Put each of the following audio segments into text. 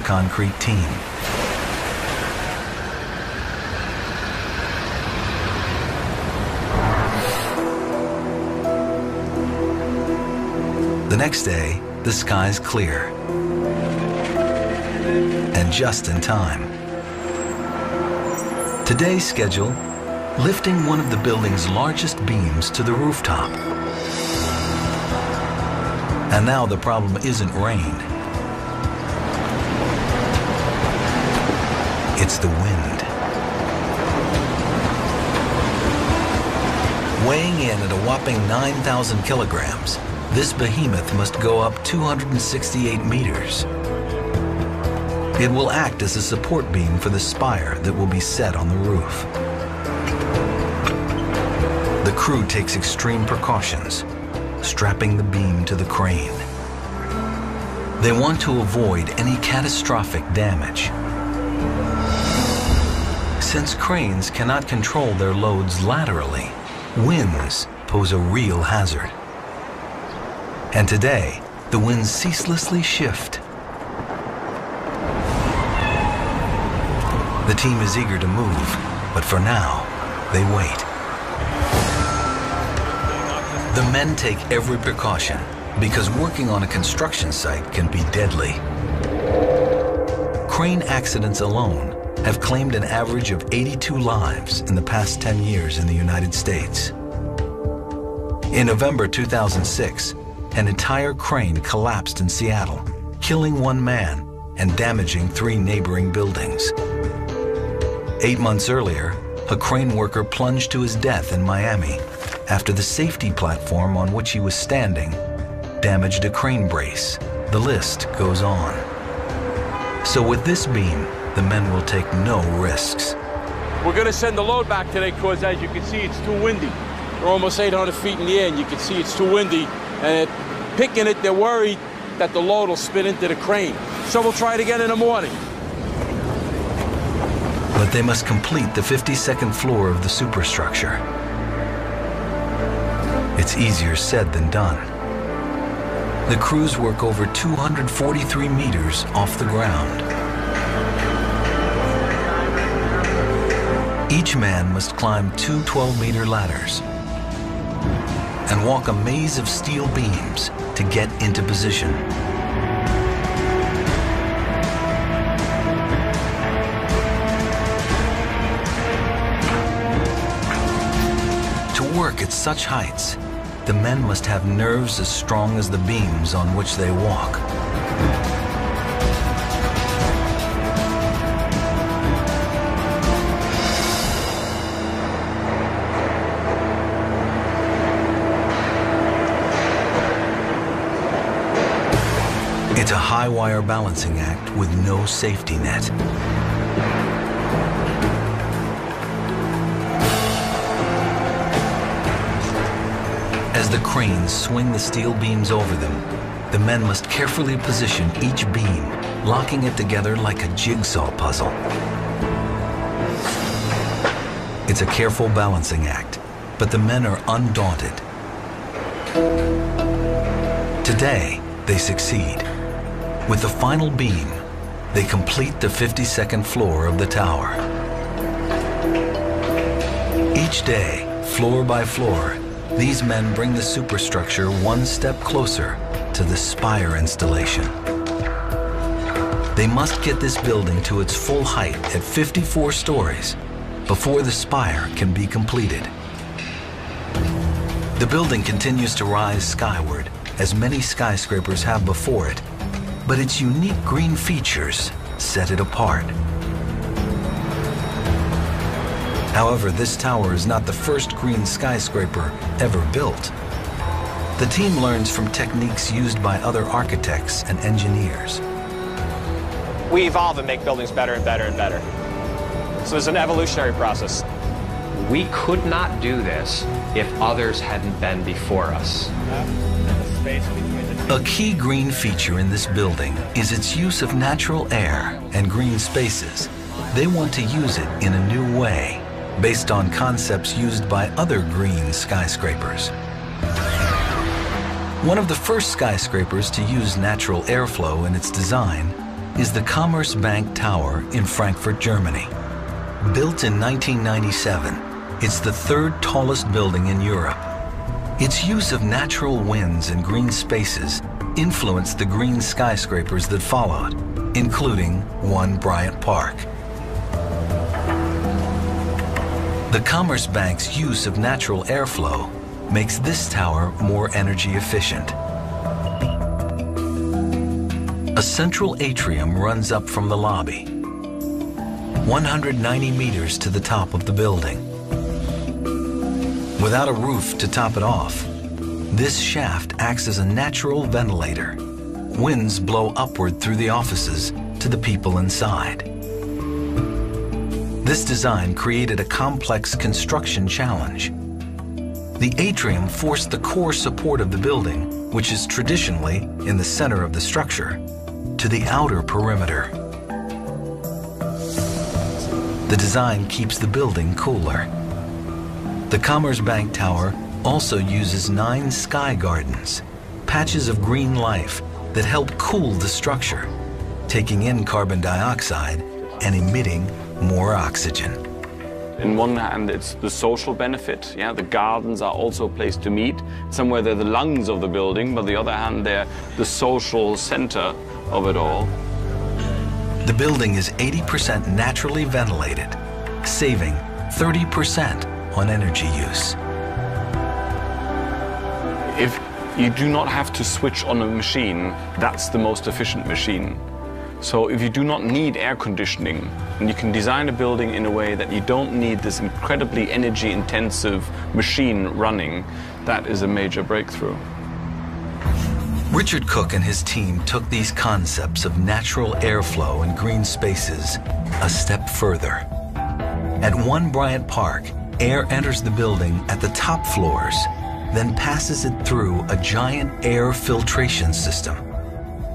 concrete team. The next day, the sky's clear, and just in time. Today's schedule, lifting one of the building's largest beams to the rooftop. And now the problem isn't rain. It's the wind. Weighing in at a whopping 9,000 kilograms, this behemoth must go up 268 meters. It will act as a support beam for the spire that will be set on the roof. The crew takes extreme precautions, strapping the beam to the crane. They want to avoid any catastrophic damage. Since cranes cannot control their loads laterally, winds pose a real hazard. And today, the winds ceaselessly shift. The team is eager to move, but for now, they wait. The men take every precaution because working on a construction site can be deadly. Crane accidents alone have claimed an average of 82 lives in the past 10 years in the United States. In November 2006, an entire crane collapsed in Seattle, killing one man and damaging 3 neighboring buildings. 8 months earlier, a crane worker plunged to his death in Miami after the safety platform on which he was standing damaged a crane brace. The list goes on. So with this beam, the men will take no risks. We're going to send the load back today because, as you can see, it's too windy. We're almost 800 feet in the air, and you can see it's too windy. And picking it, they're worried that the load will spin into the crane. So we'll try it again in the morning. But they must complete the 52nd floor of the superstructure. It's easier said than done. The crews work over 243 meters off the ground. Each man must climb 2 12-meter ladders and walk a maze of steel beams to get into position. To work at such heights, the men must have nerves as strong as the beams on which they walk. It's a high-wire balancing act with no safety net. As the cranes swing the steel beams over them, the men must carefully position each beam, locking it together like a jigsaw puzzle. It's a careful balancing act, but the men are undaunted. Today, they succeed. With the final beam, they complete the 52nd floor of the tower. Each day, floor by floor, these men bring the superstructure one step closer to the spire installation. They must get this building to its full height at 54 stories before the spire can be completed. The building continues to rise skyward, as many skyscrapers have before it, but its unique green features set it apart. However, this tower is not the first green skyscraper ever built. The team learns from techniques used by other architects and engineers. We evolve and make buildings better and better and better. So there's an evolutionary process. We could not do this if others hadn't been before us. A key green feature in this building is its use of natural air and green spaces. They want to use it in a new way, based on concepts used by other green skyscrapers. One of the first skyscrapers to use natural airflow in its design is the Commerzbank Tower in Frankfurt, Germany. Built in 1997, it's the third tallest building in Europe. Its use of natural winds and green spaces influenced the green skyscrapers that followed, including One Bryant Park. The Commerzbank's use of natural airflow makes this tower more energy efficient. A central atrium runs up from the lobby, 190 meters to the top of the building. Without a roof to top it off, this shaft acts as a natural ventilator. Winds blow upward through the offices to the people inside. This design created a complex construction challenge. The atrium forced the core support of the building, which is traditionally in the center of the structure, to the outer perimeter. The design keeps the building cooler. The Commerzbank Tower also uses 9 sky gardens, patches of green life that help cool the structure, taking in carbon dioxide and emitting more oxygen. In one hand, it's the social benefit. Yeah, the gardens are also a place to meet. Somewhere they're the lungs of the building, but on the other hand, they're the social center of it all. The building is 80% naturally ventilated, saving 30% on energy use. If you do not have to switch on a machine, that's the most efficient machine. So if you do not need air conditioning, and you can design a building in a way that you don't need this incredibly energy-intensive machine running, that is a major breakthrough. Richard Cook and his team took these concepts of natural airflow and green spaces a step further. At One Bryant Park, air enters the building at the top floors, then passes it through a giant air filtration system.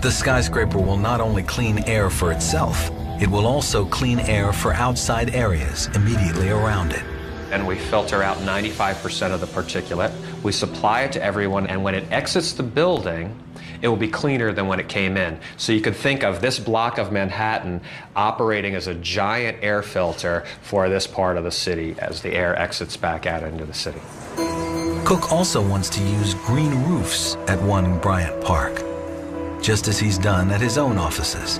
The skyscraper will not only clean air for itself, it will also clean air for outside areas immediately around it. And we filter out 95% of the particulate. We supply it to everyone, and when it exits the building, it will be cleaner than when it came in. So you could think of this block of Manhattan operating as a giant air filter for this part of the city as the air exits back out into the city. Cook also wants to use green roofs at One Bryant Park, just as he's done at his own offices.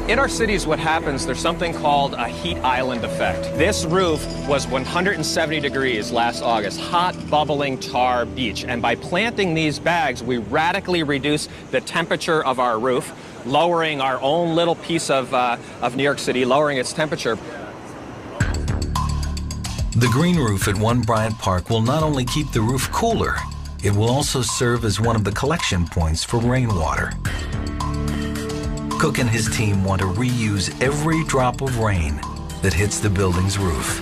In our cities, what happens, there's something called a heat island effect. This roof was 170 degrees last August, hot, bubbling tar beach. And by planting these bags, we radically reduce the temperature of our roof, lowering our own little piece of New York City, lowering its temperature. The green roof at One Bryant Park will not only keep the roof cooler, it will also serve as one of the collection points for rainwater. Cook and his team want to reuse every drop of rain that hits the building's roof.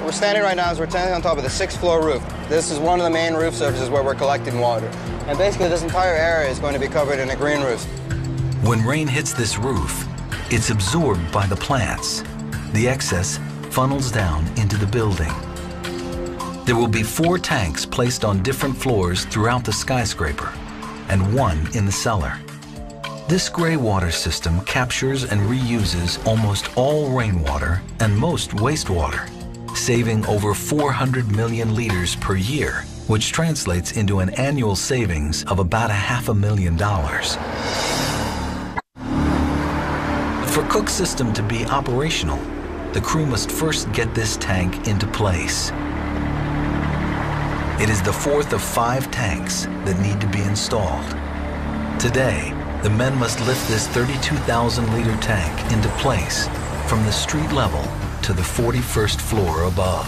We're standing right now, we're standing on top of the 6th floor roof. This is one of the main roof surfaces where we're collecting water. And basically this entire area is going to be covered in a green roof. When rain hits this roof, it's absorbed by the plants. The excess funnels down into the building. There will be 4 tanks placed on different floors throughout the skyscraper, and 1 in the cellar. This gray water system captures and reuses almost all rainwater and most wastewater, saving over 400 million liters per year, which translates into an annual savings of about $500,000. For Cook's system to be operational, the crew must first get this tank into place. It is the 4th of 5 tanks that need to be installed. Today, the men must lift this 32,000-liter tank into place from the street level to the 41st floor above.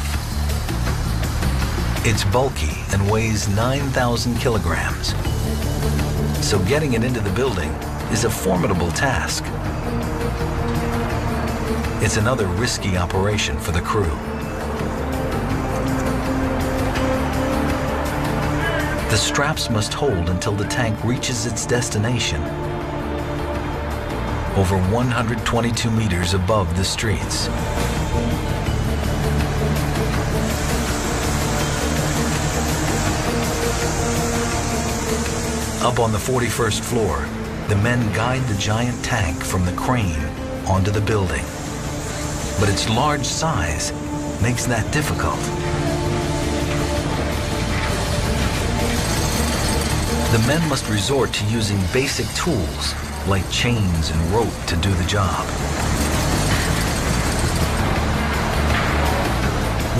It's bulky and weighs 9,000 kilograms. So getting it into the building is a formidable task. It's another risky operation for the crew. The straps must hold until the tank reaches its destination, over 122 meters above the streets. Up on the 41st floor, the men guide the giant tank from the crane onto the building. But its large size makes that difficult. The men must resort to using basic tools like chains and rope to do the job.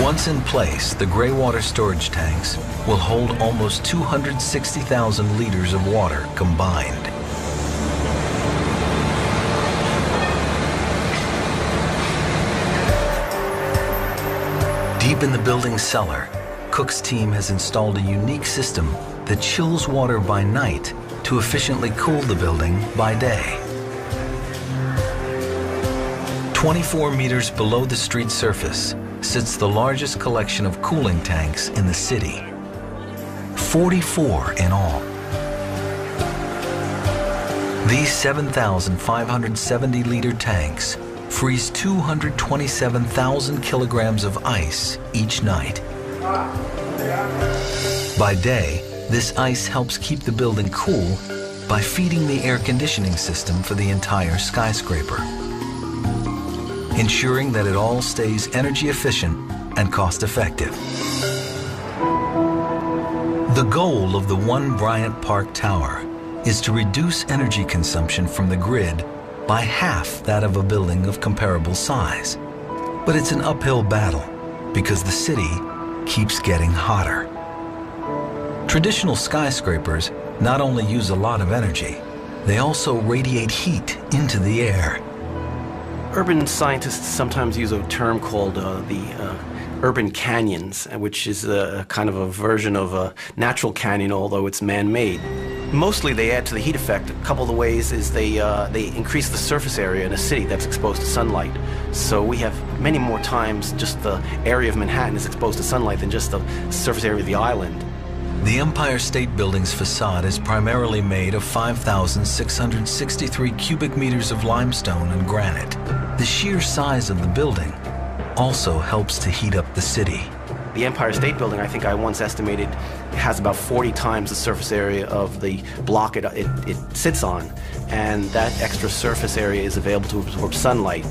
Once in place, the gray water storage tanks will hold almost 260,000 liters of water combined. Deep in the building's cellar, Cook's team has installed a unique system that chills water by night to efficiently cool the building by day. 24 meters below the street surface sits the largest collection of cooling tanks in the city. 44 in all. These 7,570-liter tanks freeze 227,000 kilograms of ice each night. By day, this ice helps keep the building cool by feeding the air conditioning system for the entire skyscraper, ensuring that it all stays energy efficient and cost effective. The goal of the One Bryant Park Tower is to reduce energy consumption from the grid by half that of a building of comparable size. But it's an uphill battle because the city keeps getting hotter. Traditional skyscrapers not only use a lot of energy, they also radiate heat into the air. Urban scientists sometimes use a term called the urban canyons, which is a kind of a version of a natural canyon, although it's man-made. Mostly they add to the heat effect. A couple of the ways is they increase the surface area in a city that's exposed to sunlight. So we have many more times just the area of Manhattan is exposed to sunlight than just the surface area of the island. The Empire State Building's facade is primarily made of 5,663 cubic meters of limestone and granite. The sheer size of the building also helps to heat up the city. The Empire State Building, I think I once estimated, has about 40 times the surface area of the block it sits on. And that extra surface area is available to absorb sunlight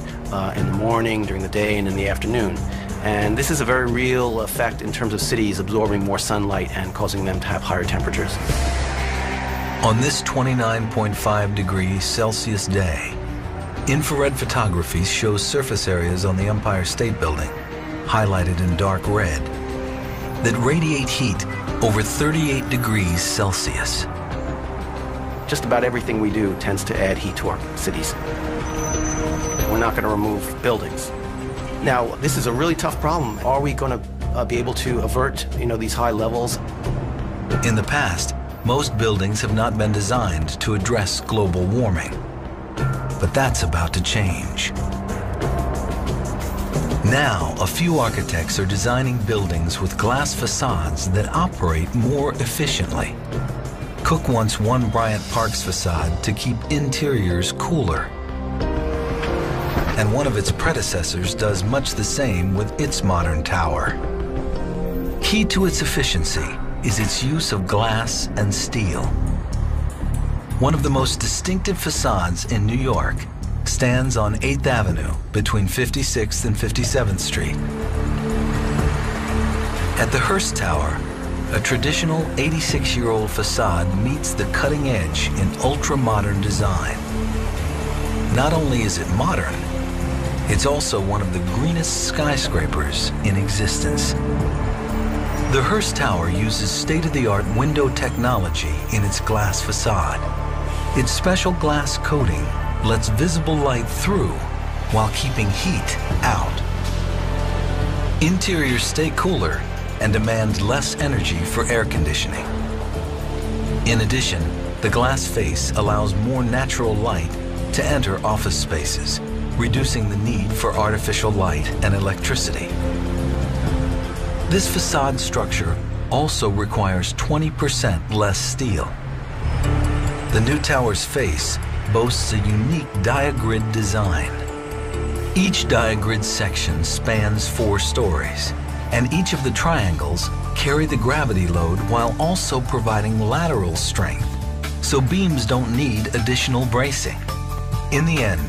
in the morning, during the day, and in the afternoon. And this is a very real effect in terms of cities absorbing more sunlight and causing them to have higher temperatures. On this 29.5 degrees Celsius day, infrared photography shows surface areas on the Empire State Building, highlighted in dark red, that radiate heat over 38 degrees Celsius. Just about everything we do tends to add heat to our cities. We're not going to remove buildings. Now, this is a really tough problem. Are we going to be able to avert, these high levels? In the past, most buildings have not been designed to address global warming. But that's about to change. Now, a few architects are designing buildings with glass facades that operate more efficiently. Cook wants One Bryant Park's facade to keep interiors cooler. And one of its predecessors does much the same with its modern tower. Key to its efficiency is its use of glass and steel. One of the most distinctive facades in New York stands on 8th Avenue between 56th and 57th Street. At the Hearst Tower, a traditional 86-year-old facade meets the cutting edge in ultra-modern design. Not only is it modern, it's also one of the greenest skyscrapers in existence. The Hearst Tower uses state-of-the-art window technology in its glass facade. Its special glass coating lets visible light through while keeping heat out. Interiors stay cooler and demand less energy for air conditioning. In addition, the glass face allows more natural light to enter office spaces, reducing the need for artificial light and electricity. This facade structure also requires 20% less steel. The new tower's face boasts a unique diagrid design. Each diagrid section spans 4 stories, and each of the triangles carry the gravity load while also providing lateral strength so beams don't need additional bracing. In the end,